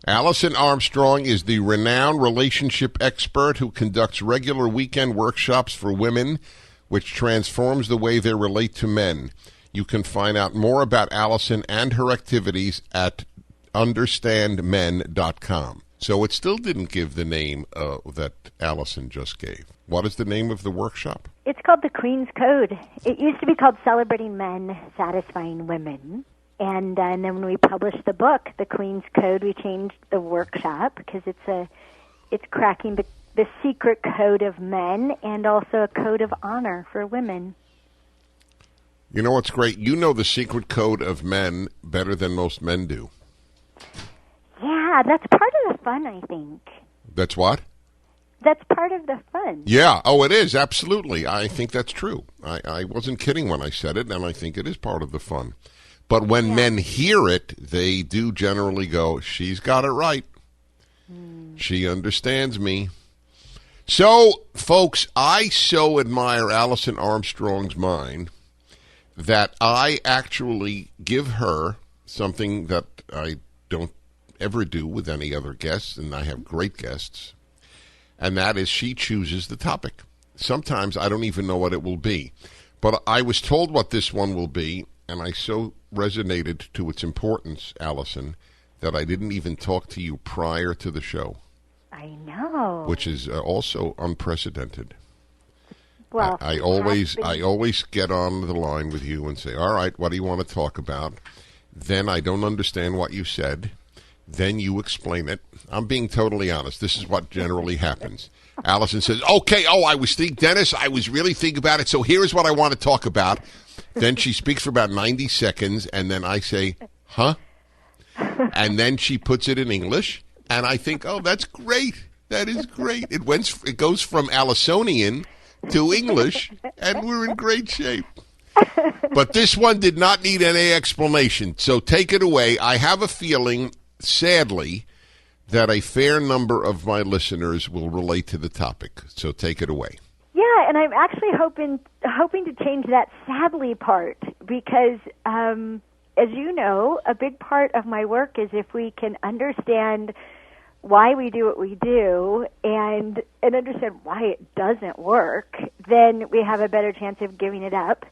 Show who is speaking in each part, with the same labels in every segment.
Speaker 1: Allison Armstrong is the renowned relationship expert who conducts regular weekend workshops for women, which transforms the way they relate to men. You can find out more about Allison and her activities at understandmen.com. So it still didn't give the name that Allison just gave. What is the name of the workshop?
Speaker 2: It's called the Queen's Code. It used to be called Celebrating Men, Satisfying Women. And then when we published the book, The Queen's Code, we changed the workshop because it's cracking the secret code of men and also a code of honor for women.
Speaker 1: You know what's great? You know the secret code of men better than most men do.
Speaker 2: Yeah, that's part of the fun, I think.
Speaker 1: That's what?
Speaker 2: That's part of the fun.
Speaker 1: Yeah. Oh, it is. Absolutely. I think that's true. I wasn't kidding when I said it, and I think it is part of the fun. But when men hear it, they do generally go, she's got it right. She understands me. So, folks, I so admire Allison Armstrong's mind that I actually give her something that I don't ever do with any other guests, and I have great guests, and that is she chooses the topic. Sometimes I don't even know what it will be. But I was told what this one will be, and I so resonated to its importance, Allison, that I didn't even talk to you prior to the show.
Speaker 2: I know.
Speaker 1: Which is also unprecedented.
Speaker 2: Well,
Speaker 1: I always get on the line with you and say, all right, what do you want to talk about? Then I don't understand what you said. Then you explain it. I'm being totally honest. This is what generally happens. Allison says, okay, Dennis, I was really thinking about it, so here's what I want to talk about. Then she speaks for about 90 seconds, and then I say, huh? And then she puts it in English, and I think, oh, that's great. That is great. It goes from Allisonian to English, and we're in great shape. But this one did not need any explanation, so take it away. I have a feeling, sadly, that a fair number of my listeners will relate to the topic. So take it away.
Speaker 2: Yeah, and I'm actually hoping to change that sadly part because, as you know, a big part of my work is if we can understand why we do what we do and understand why it doesn't work, then we have a better chance of giving it up.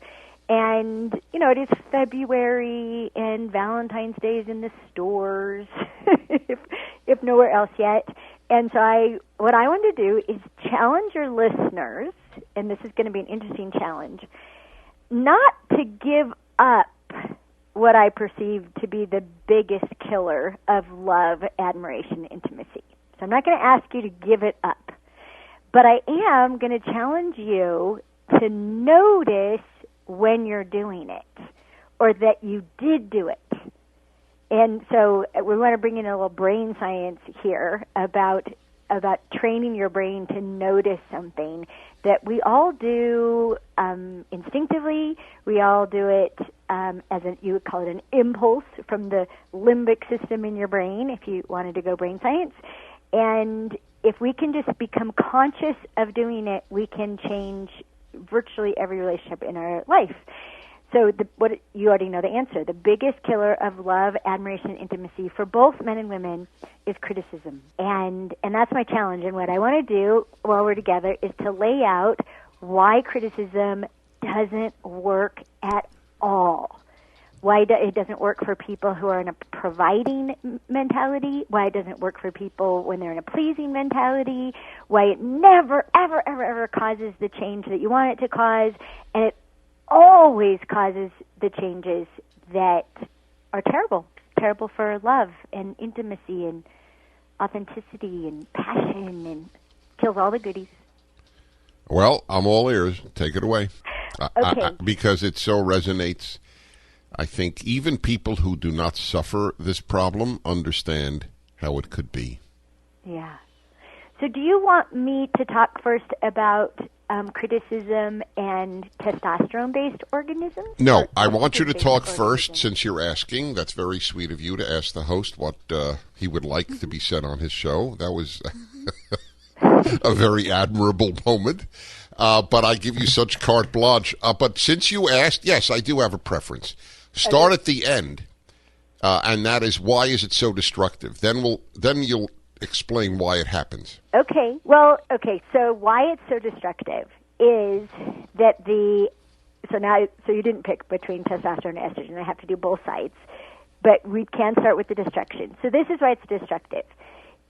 Speaker 2: And, you know, it is February and Valentine's Day is in the stores, if nowhere else yet. And so what I want to do is challenge your listeners, and this is going to be an interesting challenge, not to give up what I perceive to be the biggest killer of love, admiration, intimacy. So I'm not going to ask you to give it up. But I am going to challenge you to notice when you're doing it or that you did do it. And so we want to bring in a little brain science here about training your brain to notice something that we all do instinctively. We all do it you would call it an impulse from the limbic system in your brain if you wanted to go brain science. And if we can just become conscious of doing it, we can change virtually every relationship in our life. So you already know the answer. The biggest killer of love, admiration, and intimacy for both men and women is criticism. And that's my challenge. And what I want to do while we're together is to lay out why criticism doesn't work at all. Why it doesn't work for people who are in a providing mentality, why it doesn't work for people when they're in a pleasing mentality, why it never, ever, ever, ever causes the change that you want it to cause, and it always causes the changes that are terrible for love and intimacy and authenticity and passion and kills all the goodies.
Speaker 1: Well, I'm all ears. Take it away.
Speaker 2: Okay.
Speaker 1: Because it so resonates. I think even people who do not suffer this problem understand how it could be.
Speaker 2: Yeah. So do you want me to talk first about criticism and testosterone-based organisms?
Speaker 1: No, I want you to talk first since you're asking. That's very sweet of you to ask the host what he would like to be said on his show. That was a very admirable moment. But I give you such carte blanche. But since you asked, yes, I do have a preference. Start at the end. and that is, why is it so destructive? Then you'll explain why it happens.
Speaker 2: Okay. Well, okay. So why it's so destructive is that so you didn't pick between testosterone and estrogen. I have to do both sides, but we can start with the destruction. So this is why it's destructive.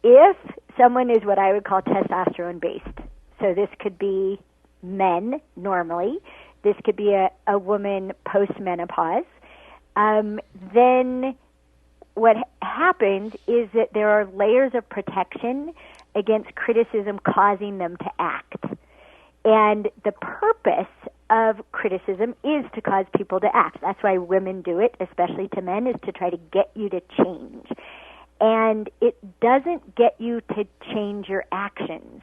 Speaker 2: If someone is what I would call testosterone based, so this could be men normally, this could be a woman post-menopause, then what happens is that there are layers of protection against criticism causing them to act. And the purpose of criticism is to cause people to act. That's why women do it, especially to men, is to try to get you to change. And it doesn't get you to change your actions.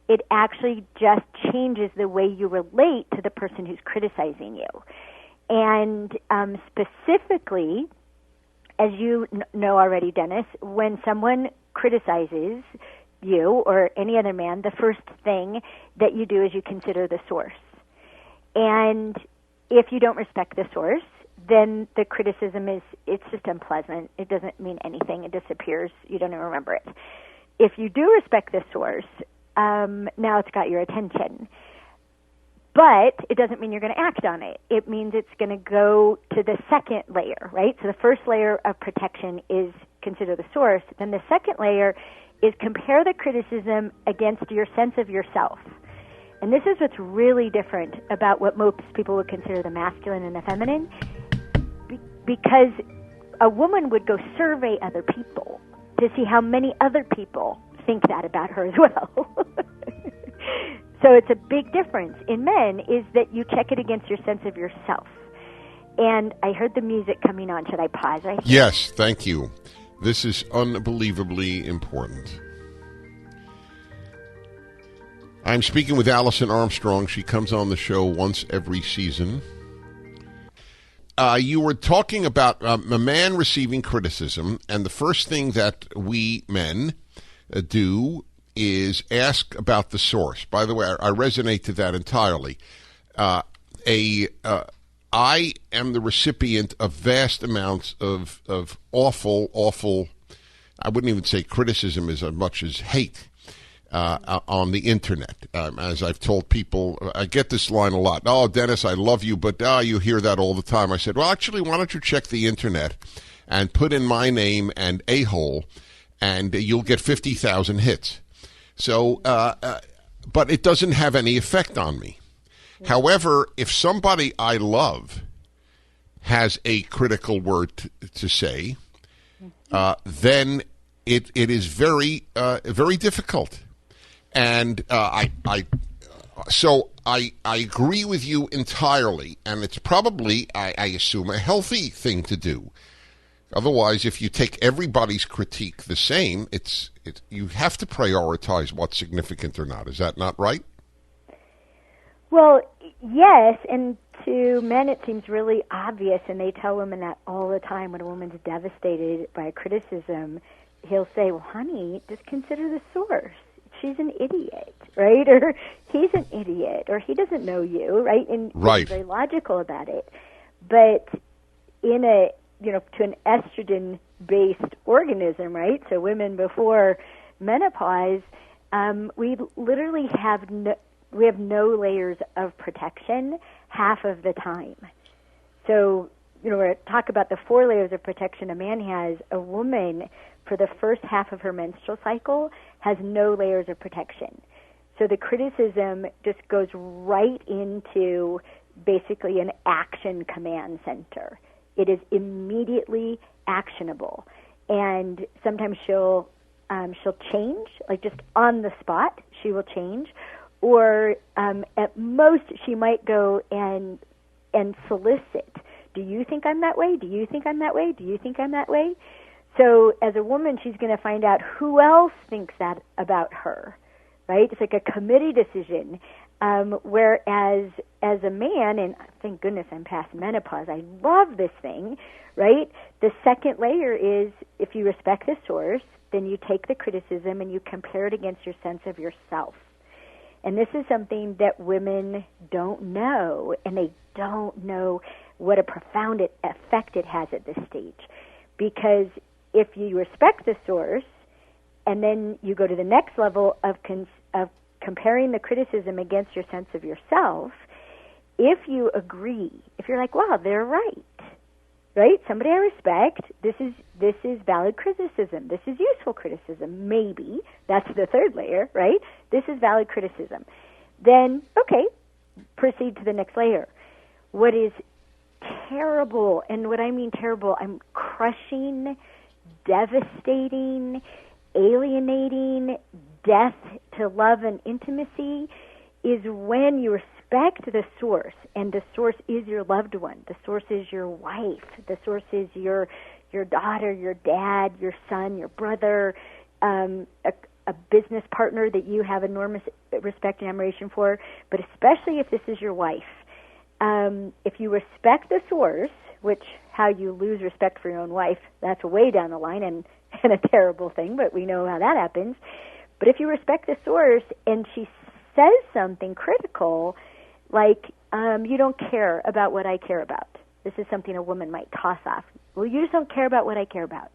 Speaker 2: It actually just changes the way you relate to the person who's criticizing you. And specifically, as you know already, Dennis, when someone criticizes you or any other man, the first thing that you do is you consider the source. And if you don't respect the source, then the criticism it's just unpleasant. It doesn't mean anything. It disappears. You don't even remember it. If you do respect the source, now it's got your attention. But it doesn't mean you're going to act on it. It means it's going to go to the second layer, right? So the first layer of protection is consider the source. Then the second layer is compare the criticism against your sense of yourself. And this is what's really different about what most people would consider the masculine and the feminine, because a woman would go survey other people to see how many other people think that about her as well. So it's a big difference. In men is that you check it against your sense of yourself. And I heard the music coming on. Should I pause right here?
Speaker 1: Yes, thank you. This is unbelievably important. I'm speaking with Alison Armstrong. She comes on the show once every season. You were talking about a man receiving criticism, and the first thing that we men do is ask about the source. By the way, I resonate to that entirely. I am the recipient of vast amounts of awful, I wouldn't even say criticism as much as hate on the internet. As I've told people, I get this line a lot. Oh, Dennis, I love you, but you hear that all the time. I said, well, actually, why don't you check the internet and put in my name and a-hole, and you'll get 50,000 hits. So, but it doesn't have any effect on me. However, if somebody I love has a critical word to say, then it is very very difficult. And so I agree with you entirely, and it's probably, I assume, a healthy thing to do. Otherwise, if you take everybody's critique the same, you have to prioritize what's significant or not. Is that not right?
Speaker 2: Well, yes, and to men it seems really obvious, and they tell women that all the time. When a woman's devastated by a criticism, he'll say, well, honey, just consider the source. She's an idiot, right? Or he's an idiot, or he doesn't know you, right? And
Speaker 1: right.
Speaker 2: He's very logical about it. But in to an estrogen-based organism, right? So women before menopause, we literally have no layers of protection half of the time. So, we talk about the 4 layers of protection a man has. A woman, for the first half of her menstrual cycle, has no layers of protection. So the criticism just goes right into basically an action command center. It is immediately actionable. And sometimes she'll change, like just on the spot, she will change. Or at most, she might go and solicit. Do you think I'm that way? Do you think I'm that way? Do you think I'm that way? So as a woman, she's going to find out who else thinks that about her, right? It's like a committee decision. Whereas as a man, and thank goodness I'm past menopause, I love this thing, right? The second layer is, if you respect the source, then you take the criticism and you compare it against your sense of yourself. And this is something that women don't know, and they don't know what a profound effect it has at this stage. Because if you respect the source, and then you go to the next level of comparing the criticism against your sense of yourself, if you agree, if you're like, wow, they're right? Somebody I respect, this is valid criticism. This is useful criticism, maybe. That's the third layer, right? This is valid criticism. Then, okay, proceed to the next layer. What is terrible, and what I mean terrible, I'm crushing, devastating, alienating, death to love and intimacy, is when you respect the source, and the source is your loved one, the source is your wife, the source is your daughter, your dad, your son, your brother, a business partner that you have enormous respect and admiration for, but especially if this is your wife. If you respect the source, which how you lose respect for your own wife, that's way down the line and a terrible thing, but we know how that happens. But if you respect the source and she says something critical, like, you don't care about what I care about. This is something a woman might toss off. Well, you just don't care about what I care about,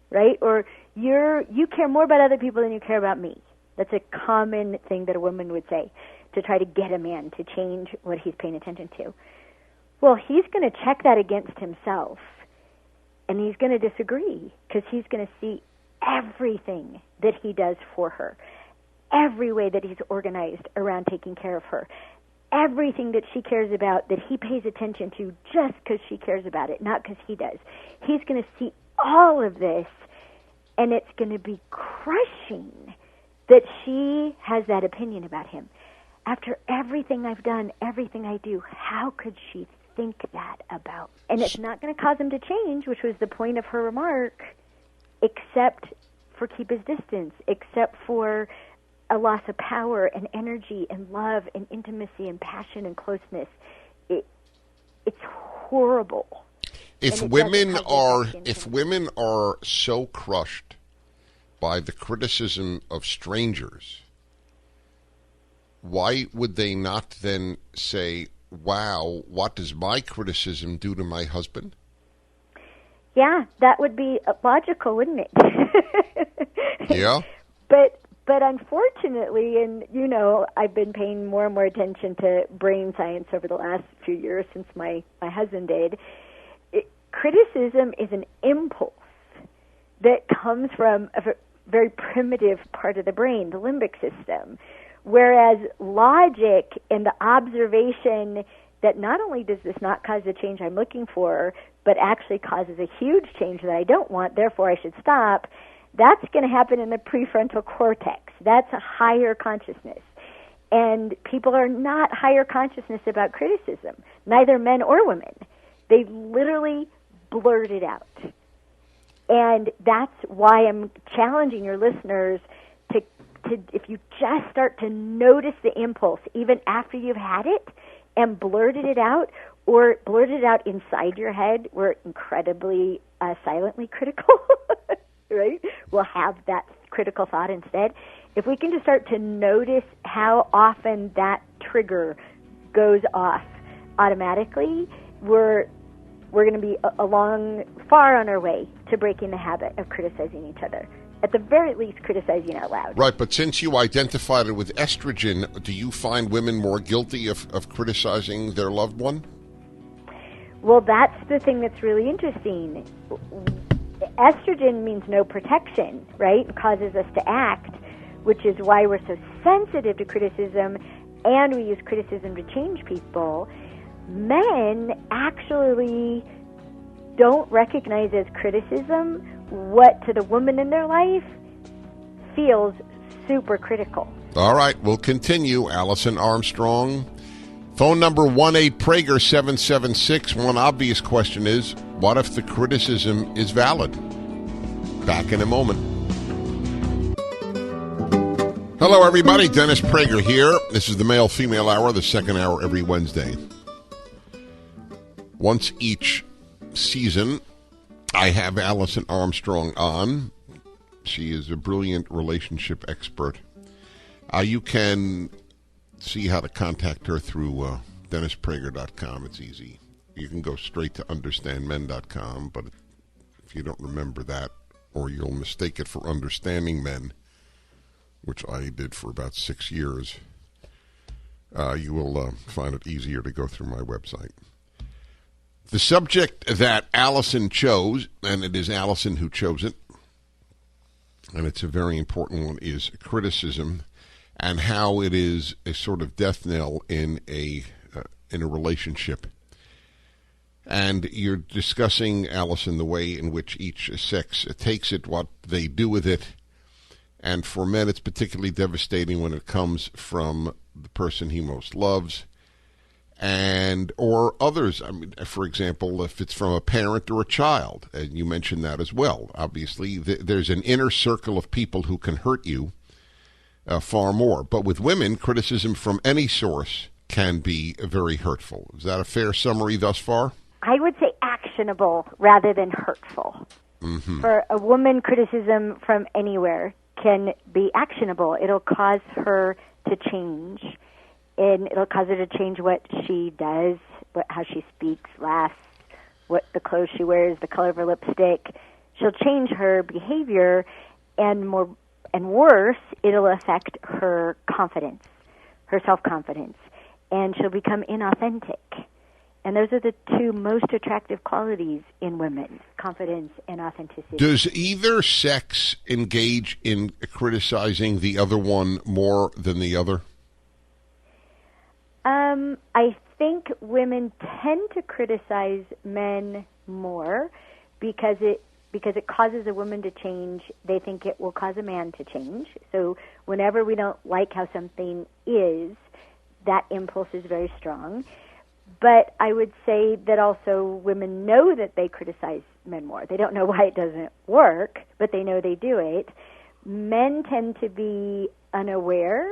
Speaker 2: right? Or you care more about other people than you care about me. That's a common thing that a woman would say to try to get a man to change what he's paying attention to. Well, he's going to check that against himself, and he's going to disagree because he's going to see everything that he does for her, every way that he's organized around taking care of her, everything that she cares about that he pays attention to just because she cares about it, not because he does. He's going to see all of this, and it's going to be crushing that she has that opinion about him. After everything I've done, everything I do, how could she think that about? And it's not going to cause him to change, which was the point of her remark, except for keep his distance, except for a loss of power and energy and love and intimacy and passion and closeness. It's horrible.
Speaker 1: If women are so crushed by the criticism of strangers, why would they not then say, wow, what does my criticism do to my husband?
Speaker 2: Yeah, that would be logical, wouldn't it?
Speaker 1: Yeah.
Speaker 2: But unfortunately, and you know, I've been paying more and more attention to brain science over the last few years since my husband did. Criticism is an impulse that comes from a very primitive part of the brain, the limbic system, whereas logic and the observation that not only does this not cause the change I'm looking for, but actually causes a huge change that I don't want, therefore I should stop, that's going to happen in the prefrontal cortex. That's a higher consciousness. And people are not higher consciousness about criticism, neither men or women. They literally blurt it out. And that's why I'm challenging your listeners to if you just start to notice the impulse, even after you've had it, and blurted it out, or blurted it out inside your head, we're incredibly silently critical, right? We'll have that critical thought instead. If we can just start to notice how often that trigger goes off automatically, we're going to be far on our way to breaking the habit of criticizing each other. At the very least, criticizing out loud.
Speaker 1: Right, but since you identified it with estrogen, do you find women more guilty of criticizing their loved one?
Speaker 2: Well, that's the thing that's really interesting. Estrogen means no protection, right? It causes us to act, which is why we're so sensitive to criticism, and we use criticism to change people. Men actually don't recognize as criticism what to the woman in their life feels super critical.
Speaker 1: All right, we'll continue. Alison Armstrong. Phone number 1-8-PRAGER-776. One obvious question is, what if the criticism is valid? Back in a moment. Hello, everybody. Dennis Prager here. This is the Male-Female Hour, the second hour every Wednesday. Once each season, I have Alison Armstrong on. She is a brilliant relationship expert. You can see how to contact her through DennisPrager.com. It's easy. You can go straight to understandmen.com, but if you don't remember that, or you'll mistake it for understanding men, which I did for about 6 years, you will find it easier to go through my website. The subject that Allison chose, and it is Allison who chose it, and it's a very important one, is criticism and how it is a sort of death knell in a relationship. And you're discussing, Allison, the way in which each sex takes it, what they do with it. And for men, it's particularly devastating when it comes from the person he most loves, and or others. I mean, for example, if it's from a parent or a child, and you mentioned that as well. Obviously, there's an inner circle of people who can hurt you far more. But with women, criticism from any source can be very hurtful. Is that a fair summary thus far?
Speaker 2: I would say actionable rather than hurtful. Mm-hmm. For a woman, criticism from anywhere can be actionable. It'll cause her to change, and it'll cause her to change what she does, how she speaks, laughs, what the clothes she wears, the color of her lipstick. She'll change her behavior, and worse, it'll affect her confidence, her self-confidence, and she'll become inauthentic. And those are the two most attractive qualities in women, confidence and authenticity.
Speaker 1: Does either sex engage in criticizing the other one more than the other?
Speaker 2: I think women tend to criticize men more because it causes a woman to change. They think it will cause a man to change. So whenever we don't like how something is, that impulse is very strong. But I would say that also women know that they criticize men more. They don't know why it doesn't work, but they know they do it. Men tend to be unaware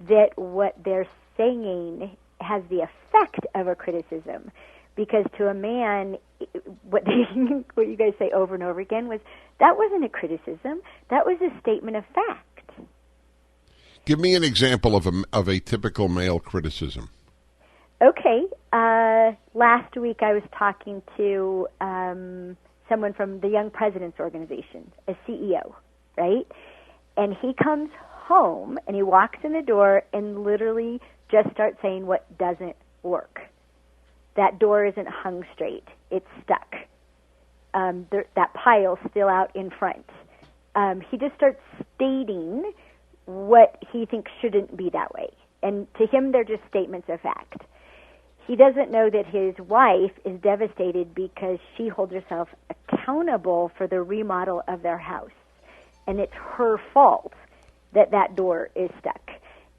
Speaker 2: that what they're saying has the effect of a criticism. Because to a man, what you guys say over and over again was, that wasn't a criticism. That was a statement of fact.
Speaker 1: Give me an example of a typical male criticism.
Speaker 2: Okay. Last week I was talking to someone from the Young Presidents Organization, a CEO, right? And he comes home and he walks in the door and literally just starts saying what doesn't work. That door isn't hung straight. It's stuck. That pile's still out in front. He just starts stating what he thinks shouldn't be that way. And to him, they're just statements of fact. He doesn't know that his wife is devastated because she holds herself accountable for the remodel of their house. And it's her fault that that door is stuck.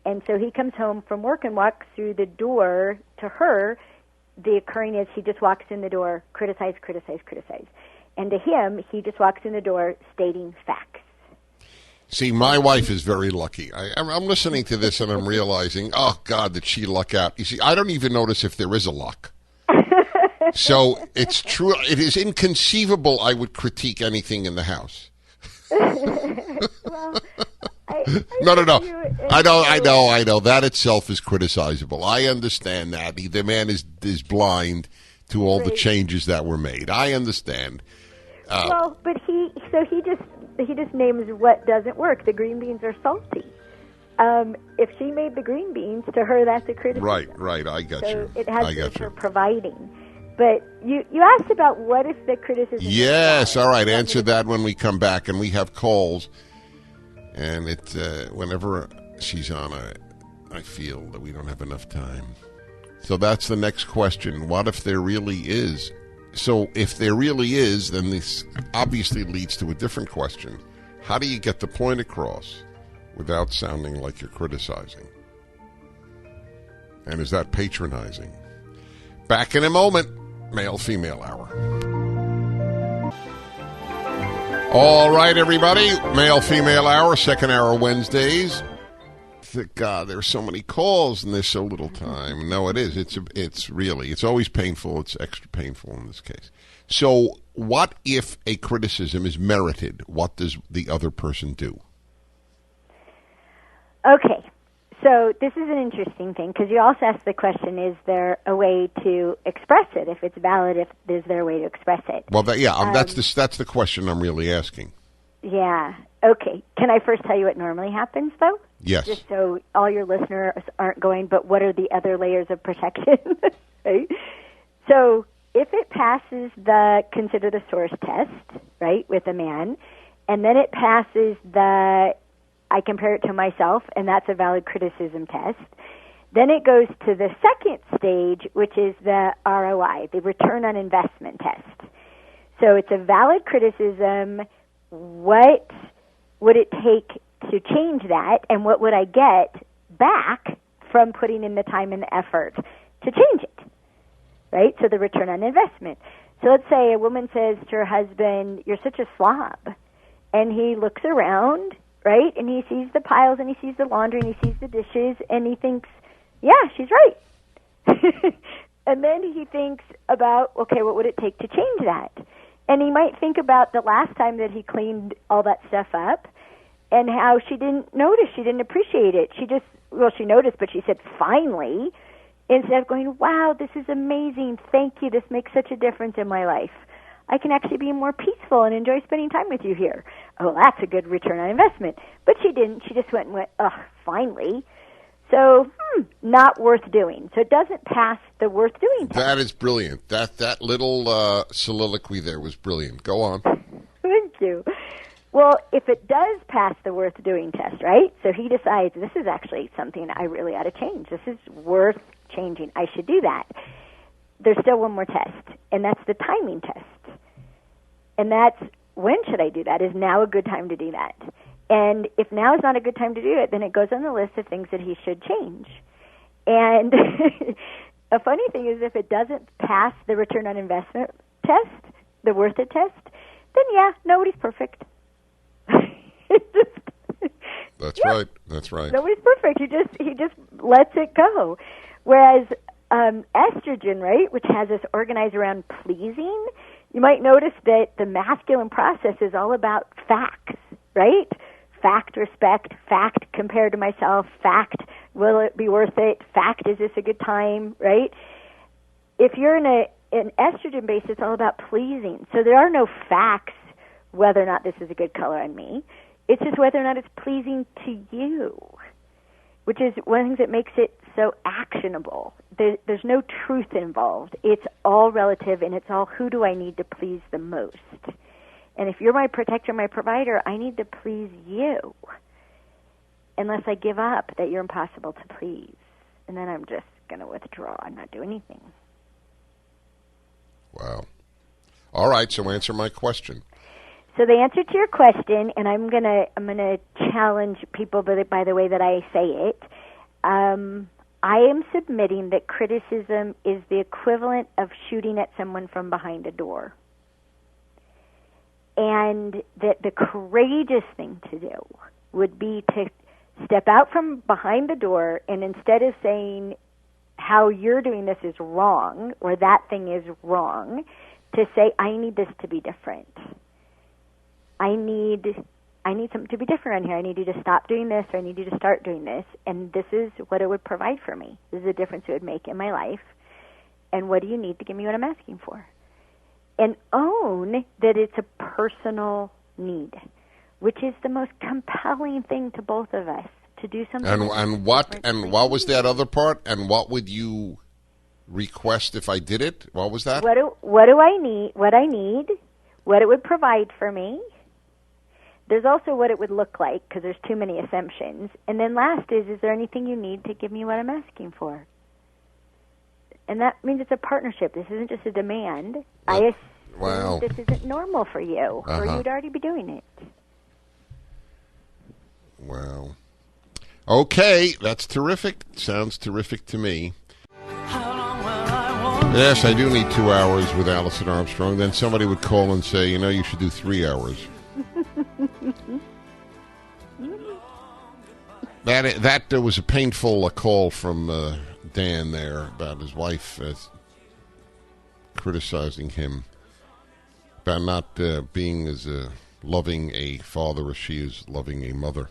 Speaker 2: And so he comes home from work and walks through the door to her. The occurring is he just walks in the door, criticize. And to him, he just walks in the door stating facts.
Speaker 1: See, my wife is very lucky. I'm listening to this and I'm realizing, oh, God, did she luck out. You see, I don't even notice if there is a luck. So it's true. It is inconceivable I would critique anything in the house.
Speaker 2: Well,
Speaker 1: No. I know. That itself is criticizable. I understand that. The man is blind to all the changes that were made. I understand.
Speaker 2: Well, but he just names what doesn't work. The green beans are salty. If she made the green beans, to her that's a criticism.
Speaker 1: Right. I got you.
Speaker 2: It has to be her providing. But you asked about what if the criticism.
Speaker 1: Yes, all right. Answer that when we come back, and we have calls. And whenever she's on, I feel that we don't have enough time. So that's the next question. What if there really is? So if there really is, then this obviously leads to a different question. How do you get the point across without sounding like you're criticizing? And is that patronizing? Back in a moment. Male-female hour. All right, everybody. Male-female hour, second hour Wednesdays. God, there's so many calls and there's so little time. No, it is. It's always painful. It's extra painful in this case. So what if a criticism is merited? What does the other person do?
Speaker 2: Okay. So this is an interesting thing because you also asked the question, is there a way to express it? If it's valid, is there a way to express it?
Speaker 1: Well, that's the question I'm really asking.
Speaker 2: Yeah. Okay. Can I first tell you what normally happens, though?
Speaker 1: Yes.
Speaker 2: Just so all your listeners aren't going, but what are the other layers of protection? Right? So if it passes consider the source test, right, with a man, and then it passes I compare it to myself, and that's a valid criticism test. Then it goes to the second stage, which is the ROI, the return on investment test. So it's a valid criticism. What would it take to change that, and what would I get back from putting in the time and the effort to change it, right? So the return on investment. So let's say a woman says to her husband, "You're such a slob," and he looks around, right, and he sees the piles, and he sees the laundry, and he sees the dishes, and he thinks, yeah, she's right. And then he thinks about, okay, what would it take to change that? And he might think about the last time that he cleaned all that stuff up and how she didn't notice, she didn't appreciate it. She noticed, but she said, finally, instead of going, wow, this is amazing, thank you, this makes such a difference in my life. I can actually be more peaceful and enjoy spending time with you here. Oh, that's a good return on investment. But she didn't. She just went, finally. So, not worth doing. So it doesn't pass the worth doing test.
Speaker 1: That is brilliant. That little soliloquy there was brilliant. Go on.
Speaker 2: Thank you. Well, if it does pass the worth doing test, right? So he decides this is actually something I really ought to change. This is worth changing. I should do that. There's still one more test, and that's the timing test. And that's, when should I do that? Is now a good time to do that? And if now is not a good time to do it, then it goes on the list of things that he should change. And a funny thing is, if it doesn't pass the return on investment test, the worth it test, then yeah, nobody's perfect.
Speaker 1: That's right. That's right.
Speaker 2: Nobody's perfect. He just lets it go. Whereas estrogen, right, which has us organized around pleasing, you might notice that the masculine process is all about facts, right? Fact, respect, fact, compared to myself, fact, will it be worth it, fact, is this a good time, right? If you're in an estrogen base, it's all about pleasing. So there are no facts whether or not this is a good color on me. It's just whether or not it's pleasing to you, which is one of the things that makes it so actionable. There's no truth involved. It's all relative, and it's all who do I need to please the most. And if you're my protector, my provider, I need to please you, unless I give up that you're impossible to please. And then I'm just going to withdraw and not do anything.
Speaker 1: Wow. All right, so answer my question.
Speaker 2: So the answer to your question, and I'm gonna challenge people by the way that I say it. I am submitting that criticism is the equivalent of shooting at someone from behind a door, and that the courageous thing to do would be to step out from behind the door, and instead of saying how you're doing this is wrong or that thing is wrong, to say I need this to be different. I need something to be different on here. I need you to stop doing this, or I need you to start doing this, and this is what it would provide for me. This is a difference it would make in my life, and what do you need to give me what I'm asking for? And own that it's a personal need, which is the most compelling thing to both of us, to do something.
Speaker 1: And what was that other part? And what would you request if I did it? What was that?
Speaker 2: What do I need? What I need, what it would provide for me. There's also what it would look like, because there's too many assumptions. And then last is there anything you need to give me what I'm asking for? And that means it's a partnership. This isn't just a demand. I assume this isn't normal for you, or you'd already be doing it.
Speaker 1: Wow. Okay, that's terrific. Sounds terrific to me. Yes, I do need 2 hours with Alison Armstrong. Then somebody would call and say, you should do 3 hours. That was a painful call from Dan there about his wife criticizing him about not being as loving a father as she is loving a mother,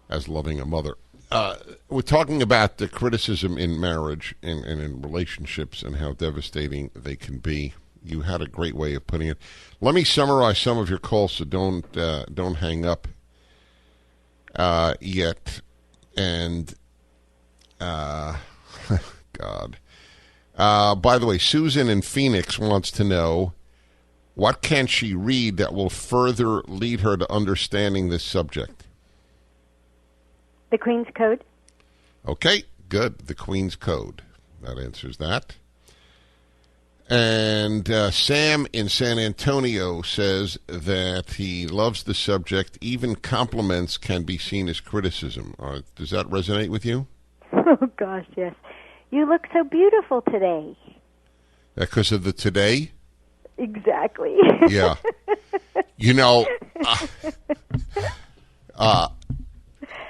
Speaker 1: as loving a mother. we're talking about the criticism in marriage and in relationships and how devastating they can be. You had a great way of putting it. Let me summarize some of your calls, so don't hang up yet. And God. By the way, Susan in Phoenix wants to know, what can she read that will further lead her to understanding this subject?
Speaker 2: The Queen's Code.
Speaker 1: Okay, good. The Queen's Code. That answers that. And Sam in San Antonio says that he loves the subject. Even compliments can be seen as criticism. Does that resonate with you?
Speaker 2: Oh, gosh, yes. You look so beautiful today.
Speaker 1: Because of the today?
Speaker 2: Exactly.
Speaker 1: Yeah. You know,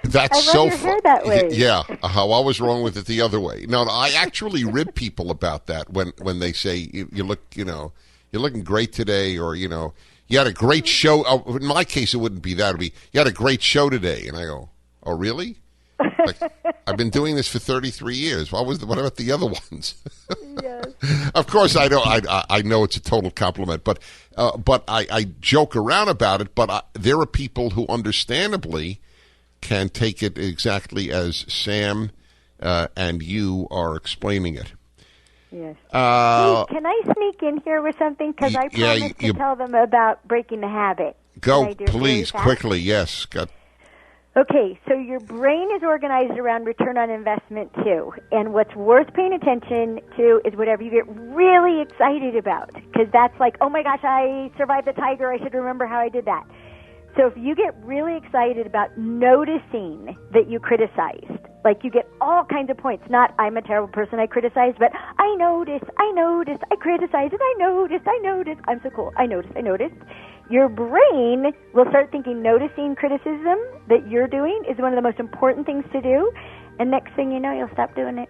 Speaker 1: that's so
Speaker 2: funny. That way.
Speaker 1: Yeah. How I was wrong with it the other way. No, I actually rib people about that when they say you look, you're looking great today, or you had a great show. In my case, it wouldn't be that. It'd be, you had a great show today, and I go, oh, really? Like, I've been doing this for 33 years. What about the other ones?
Speaker 2: Yes.
Speaker 1: Of course, I know it's a total compliment, but I joke around about it. But there are people who, understandably, can take it exactly as Sam and you are explaining it.
Speaker 2: Yes. Hey, can I sneak in here with something? Because I promised to tell them about breaking the habit.
Speaker 1: Go, please, quickly. Yes.
Speaker 2: Okay, so your brain is organized around return on investment, too. And what's worth paying attention to is whatever you get really excited about. Because that's like, oh, my gosh, I survived the tiger. I should remember how I did that. So if you get really excited about noticing that you criticized, like you get all kinds of points, not I'm a terrible person, I criticized, but I noticed, I criticized, and I noticed, I'm so cool, I noticed. Your brain will start thinking noticing criticism that you're doing is one of the most important things to do, and next thing you know, you'll stop doing it.